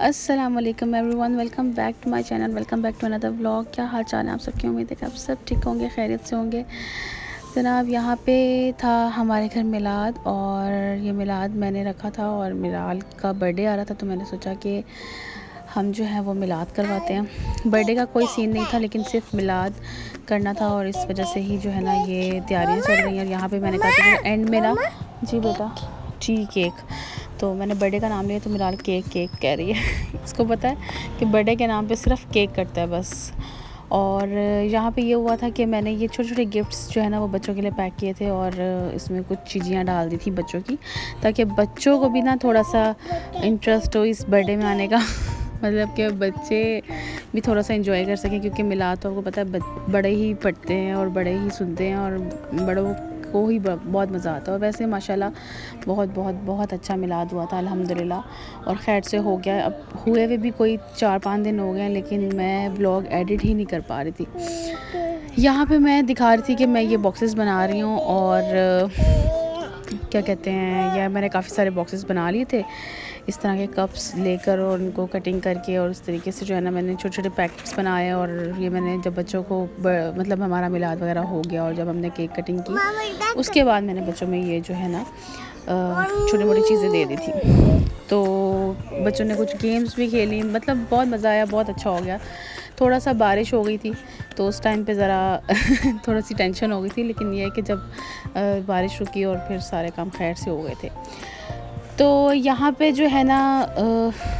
अस्सलाम वालेकुम everyone, welcome back to my channel, welcome back to another vlog. क्या हाल चाल है आप सबकी? उम्मीद है कि आप सब ठीक होंगे, खैरियत से होंगे। जनाब यहाँ पे था हमारे घर मिलाद, और ये मिलाद मैंने रखा था और मिलाद का बर्थडे आ रहा था, तो मैंने सोचा कि हम जो है वो मिलाद करवाते हैं। बर्थडे का कोई सीन नहीं था, लेकिन सिर्फ मिलाद करना था, और इस वजह से ही जो है ना ये तैयारियाँ चल रही हैं। और यहाँ पे मैंने कहा था एंड में ना, जी बेटा, जी केक, तो मैंने बर्थडे का नाम लिया तो मिलाल केक केक कह रही है। इसको पता है कि बर्थडे के नाम पे सिर्फ केक कटता है बस। और यहाँ पे ये हुआ था कि मैंने ये छोटे छोटे गिफ्ट्स जो है ना वो बच्चों के लिए पैक किए थे, और इसमें कुछ चीज़ियाँ डाल दी थी बच्चों की, ताकि बच्चों को भी ना थोड़ा सा इंटरेस्ट हो इस बर्थडे में आने का। मतलब कि बच्चे भी थोड़ा सा इंजॉय कर सकें, क्योंकि मिलाद तो आपको पता है बड़े ही पढ़ते हैं और बड़े ही सुनते हैं, और बड़ों को ही बहुत मज़ा आता है। और वैसे माशाल्लाह बहुत बहुत बहुत अच्छा मिलाद हुआ था अल्हम्दुलिल्लाह, और खैर से हो गया। अब हुए हुए भी कोई 4-5 दिन हो गए, लेकिन मैं व्लॉग एडिट ही नहीं कर पा रही थी। यहाँ पे मैं दिखा रही थी कि मैं ये बॉक्सेस बना रही हूँ, और क्या कहते हैं, यह मैंने काफ़ी सारे बॉक्सेस बना लिए थे इस तरह के कप्स लेकर, और उनको कटिंग करके, और इस तरीके से जो है ना मैंने छोटे छोटे पैकेट्स बनाए। और ये मैंने जब बच्चों को मतलब हमारा मिलाद वगैरह हो गया और जब हमने केक कटिंग की, उसके बाद मैंने बच्चों में ये जो है ना छोटी मोटी चीज़ें दे दी थी। तो बच्चों ने कुछ गेम्स भी खेली, मतलब बहुत मज़ा आया, बहुत अच्छा हो गया। थोड़ा सा बारिश हो गई थी तो उस टाइम पे ज़रा थोड़ी सी टेंशन हो गई थी, लेकिन ये है कि जब बारिश रुकी और फिर सारे काम खैर से हो गए थे। तो यहाँ पे जो है ना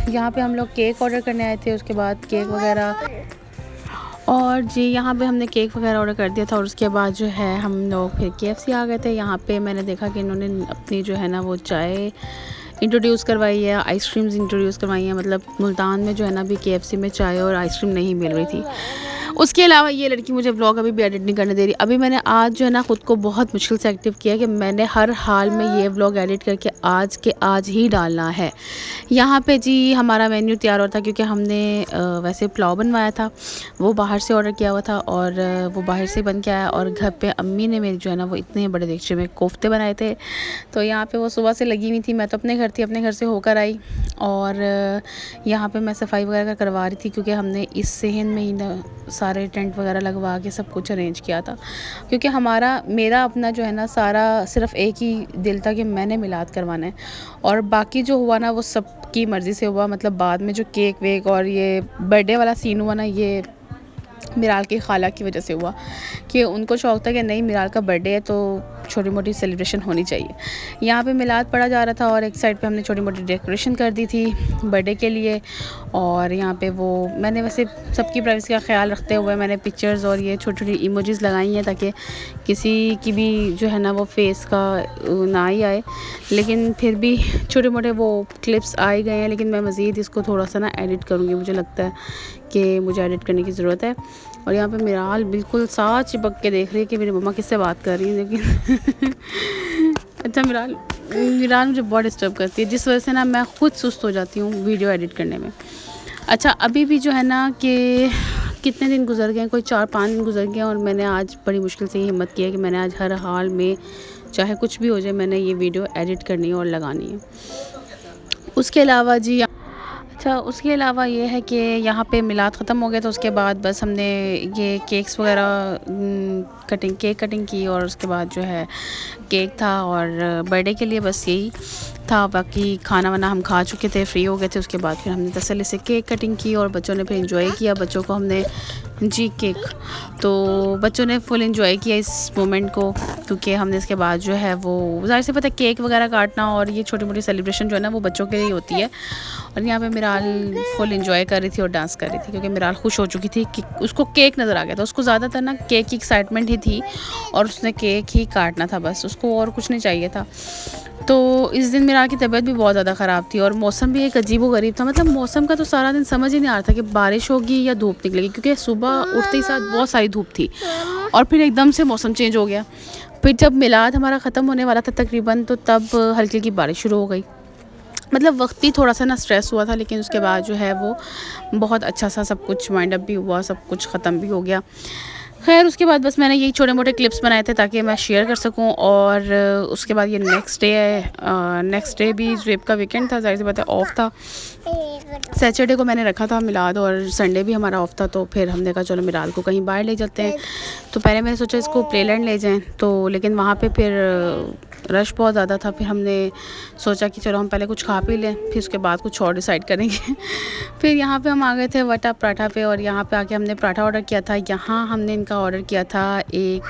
यहाँ पे हम लोग केक ऑर्डर करने आए थे, उसके बाद केक वगैरह, और जी यहाँ पे हमने केक वगैरह ऑर्डर कर दिया था, और उसके बाद जो है हम लोग फिर KFC आ गए थे। यहाँ पे मैंने देखा कि इन्होंने अपनी जो है ना वो चाय इंट्रोड्यूस करवाई है, आइसक्रीम्स इंट्रोड्यूस करवाई हैं। मतलब मुल्तान में जो है ना अभी KFC में चाय और आइसक्रीम नहीं मिल रही थी। उसके अलावा ये लड़की मुझे व्लॉग अभी भी एडिट नहीं करने दे रही। अभी मैंने आज जो है ना ख़ुद को बहुत मुश्किल से एक्टिव किया कि मैंने हर हाल में ये व्लॉग एडिट करके आज के आज ही डालना है। यहाँ पे जी हमारा मेन्यू तैयार हो रहा था, क्योंकि हमने वैसे पुलाव बनवाया था, वो बाहर से ऑर्डर किया हुआ था, और वो बाहर से बन के आया। और घर पे अम्मी ने मेरी जो है ना वो इतने बड़े देगचे में कोफ्ते बनाए थे, तो यहाँ पे वो सुबह से लगी हुई थी। मैं तो अपने घर थी, अपने घर से होकर आई, और यहाँ पे मैं सफाई वगैरह करवा रही थी, क्योंकि हमने इस सेहन में ही ना सारे टेंट वगैरह लगवा के सब कुछ अरेंज किया था। क्योंकि मेरा अपना जो है ना सारा सिर्फ एक ही दिल था कि मैंने मिलाद करवाना है, और बाकी जो हुआ ना वो सब की मर्ज़ी से हुआ। मतलब बाद में जो केक वेक और ये बर्थडे वाला सीन हुआ ना, ये मिराल की खाला की वजह से हुआ, कि उनको शौक़ था कि नहीं मिराल का बर्थडे है तो छोटी मोटी सेलिब्रेशन होनी चाहिए। यहाँ पे मिलाद पढ़ा जा रहा था, और एक साइड पे हमने छोटी मोटी डेकोरेशन कर दी थी बर्थडे के लिए। और यहाँ पे वो मैंने वैसे सबकी प्राइवेसी का ख्याल रखते हुए मैंने पिक्चर्स और ये छोटी छोटी इमोजीज़ लगाई हैं, ताकि किसी की भी जो है ना वो फेस का ना ही आए। लेकिन फिर भी छोटे मोटे वो क्लिप्स आ ही गए हैं, लेकिन मैं मज़ीद इसको थोड़ा सा ना एडिट करूँगी। मुझे लगता है कि मुझे एडिट करने की ज़रूरत है। और यहाँ पे मिराल बिल्कुल साथ चिपक के देख रही है कि मेरी मम्मा किससे बात कर रही है, लेकिन अच्छा मिराल मुझे बहुत डिस्टर्ब करती है, जिस वजह से ना मैं ख़ुद सुस्त हो जाती हूँ वीडियो एडिट करने में। अच्छा अभी भी जो है ना कि कितने दिन गुजर गए, कोई 4-5 दिन गुजर गए, और मैंने आज बड़ी मुश्किल से ही हिम्मत की है कि मैंने आज हर हाल में चाहे कुछ भी हो जाए मैंने ये वीडियो एडिट करनी है और लगानी है। उसके अलावा जी अच्छा उसके अलावा ये है कि यहाँ पे मिलाद ख़त्म हो गया, तो उसके बाद बस हमने ये केक्स वगैरह केक कटिंग की, और उसके बाद जो है केक था, और बर्थडे के लिए बस यही था। बाकी खाना वाना हम खा चुके थे, फ्री हो गए थे। उसके बाद फिर हमने तसल्ली से केक कटिंग की, और बच्चों ने फिर एंजॉय किया। बच्चों को हमने जी केक, तो बच्चों ने फुल एंजॉय किया इस मोमेंट को, क्योंकि हमने इसके बाद जो है वो ज़ाहिर से पता है केक वगैरह काटना और ये छोटी मोटी सेलिब्रेशन जो है ना वो बच्चों के लिए होती है। और यहाँ पे मिराल फुल एंजॉय कर रही थी और डांस कर रही थी, क्योंकि मिराल खुश हो चुकी थी कि उसको केक नज़र आ गया था। उसको ज़्यादातर ना केक की एक्साइटमेंट ही थी, और उसने केक ही काटना था बस, उसको और कुछ नहीं चाहिए था। तो इस दिन मिराल की तबीयत भी बहुत ज़्यादा ख़राब थी, और मौसम भी एक अजीब व गरीब था। मतलब मौसम का तो सारा दिन समझ ही नहीं आ रहा था कि बारिश होगी या धूप निकलेगी, क्योंकि सुबह उठते ही साथ बहुत सारी धूप थी, और फिर एकदम से मौसम चेंज हो गया। फिर जब मिलाद हमारा ख़त्म होने वाला था तकरीबन, तो तब हल्की हल्की बारिश शुरू हो गई। मतलब वक्त भी थोड़ा सा ना स्ट्रेस हुआ था, लेकिन उसके बाद जो है वो बहुत अच्छा सा सब कुछ वाइंड अप भी हुआ, सब कुछ ख़त्म भी हो गया। खैर उसके बाद बस मैंने यही छोटे मोटे क्लिप्स बनाए थे ताकि मैं शेयर कर सकूं। और उसके बाद ये नेक्स्ट डे है, नेक्स्ट डे भी ज़ुएब का वीकेंड था, ज़ाहिर सी बात है ऑफ था, सैटरडे को मैंने रखा था मिलाद और संडे भी हमारा ऑफ था, तो फिर हमने कहा चलो मिलाद को कहीं बाहर ले जाते हैं। तो पहले मैंने सोचा इसको प्लेलैंड ले जाएं, तो लेकिन वहाँ पे फिर रश बहुत ज़्यादा था। फिर हमने सोचा कि चलो हम पहले कुछ खा पी लें, फिर उसके बाद कुछ और डिसाइड करेंगे। फिर यहाँ पे हम आ गए थे वटा पराठा पे, और यहाँ पे आके हमने पराठा ऑर्डर किया था। यहाँ हमने इनका ऑर्डर किया था एक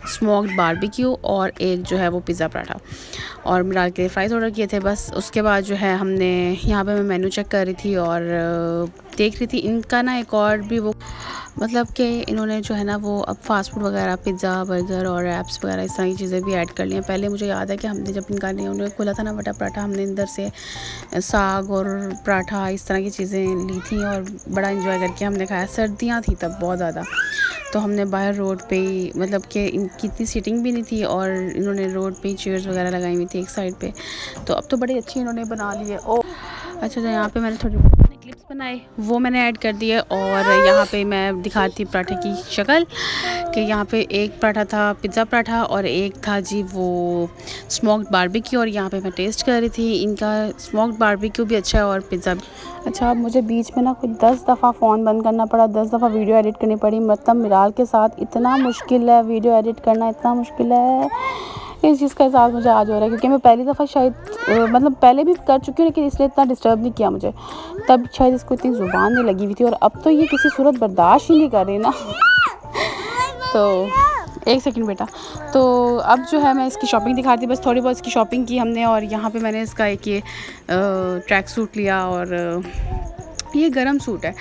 स्मोक्ड बारबेक्यू और एक जो है वो पिज़्ज़ा पराठा, और मिलाद के फ्राइज़ ऑर्डर किए थे बस। उसके बाद जो है हमने यहाँ पे मैं मेनू चेक कर रही थी और देख रही थी इनका ना एक और भी वो, मतलब कि इन्होंने जो है ना वो अब फ़ास्ट फूड वगैरह पिज़्ज़ा बर्गर और रैप्स वगैरह इस तरह की चीज़ें भी ऐड कर ली हैं। पहले मुझे याद है कि हमने जब इनका उन्होंने खोला था ना वटा पराठा, हमने अंदर से साग और पराठा इस तरह की चीज़ें ली थी और बड़ा इंजॉय करके हमने खाया। सर्दियाँ थी तब बहुत ज़्यादा, तो हमने बाहर रोड पे ही, मतलब कि इनकी इतनी सीटिंग भी नहीं थी और इन्होंने रोड पे ही चेयर्स वगैरह लगाई हुई थी एक साइड पे, तो अब तो बड़ी अच्छी इन्होंने बना ली है। ओ अच्छा, तो यहाँ पे मैंने थोड़ी क्लिप्स बनाए वो मैंने ऐड कर दिए, और यहाँ पे मैं दिखाती पराठे की शक्ल कि यहाँ पे एक पराठा था पिज़्ज़ा पराठा और एक था जी वो स्मोक्ड बारबेक्यू, और यहाँ पे मैं टेस्ट कर रही थी। इनका स्मोक्ड बारबेक्यू भी अच्छा है और पिज़्ज़ा भी अच्छा। अब मुझे बीच में ना कुछ 10 दफ़ा फ़ोन बंद करना पड़ा, 10 दफ़ा वीडियो एडिट करनी पड़ी। मतलब मिराल के साथ इतना मुश्किल है वीडियो एडिट करना, इतना मुश्किल है। इस चीज़ का एहसास मुझे आज हो रहा है, क्योंकि मैं पहली दफ़ा शायद मतलब पहले भी कर चुकी हूँ, लेकिन इसलिए इतना डिस्टर्ब नहीं किया मुझे। तब शायद इसको इतनी ज़ुबान नहीं लगी हुई थी, और अब तो ये किसी सूरत बर्दाश्त ही नहीं कर रही ना। तो एक सेकंड बेटा। तो अब जो है मैं इसकी शॉपिंग दिखा रही थी, बस थोड़ी बहुत इसकी शॉपिंग की हमने, और यहाँ पे मैंने इसका एक ये ट्रैक सूट लिया, और ये गरम सूट है,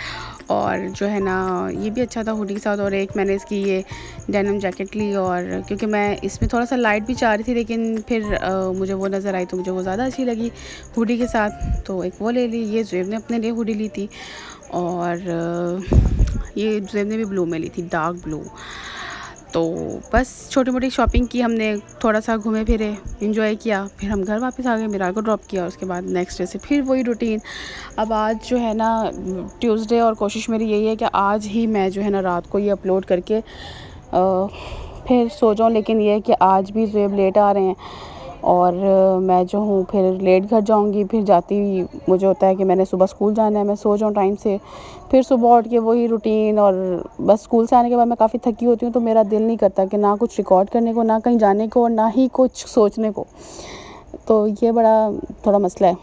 और जो है ना ये भी अच्छा था हुडी के साथ। और एक मैंने इसकी ये डेनिम जैकेट ली, और क्योंकि मैं इसमें थोड़ा सा लाइट भी चाह रही थी, लेकिन फिर मुझे वो नज़र आई तो मुझे वो ज़्यादा अच्छी लगी हुडी के साथ, तो एक वो ले ली। ये ज़ुएब ने अपने लिए हुडी ली थी, और ये ज़ुएब ने भी ब्लू में ली थी, डार्क ब्लू। तो बस छोटी मोटी शॉपिंग की हमने, थोड़ा सा घूमे फिरे, एंजॉय किया, फिर हम घर वापस आ गए, मिराल को ड्रॉप किया। उसके बाद नेक्स्ट डे से फिर वही रूटीन। अब आज जो है ना ट्यूसडे, और कोशिश मेरी यही है कि आज ही मैं जो है ना रात को ये अपलोड करके फिर सो जाऊँ। लेकिन ये है कि आज भी ज़ुएब लेट आ रहे हैं, और मैं जो हूँ फिर लेट घर जाऊँगी। फिर जाती मुझे होता है कि मैंने सुबह स्कूल जाना है, मैं सो जाऊँ टाइम से, फिर सुबह उठ के वही रूटीन। और बस स्कूल से आने के बाद मैं काफ़ी थकी होती हूँ, तो मेरा दिल नहीं करता कि ना कुछ रिकॉर्ड करने को, ना कहीं जाने को, ना ही कुछ सोचने को। तो ये बड़ा थोड़ा मसला है।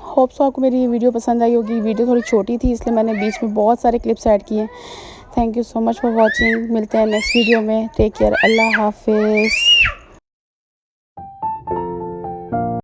होप सो आपको मेरी वीडियो पसंद आई होगी। वीडियो थोड़ी छोटी थी, इसलिए मैंने बीच में बहुत सारे क्लिप्स ऐड किए हैं। Thank you so much for watching. मिलते हैं नेक्स्ट वीडियो में। टेक केयर, अल्लाह हाफिज़।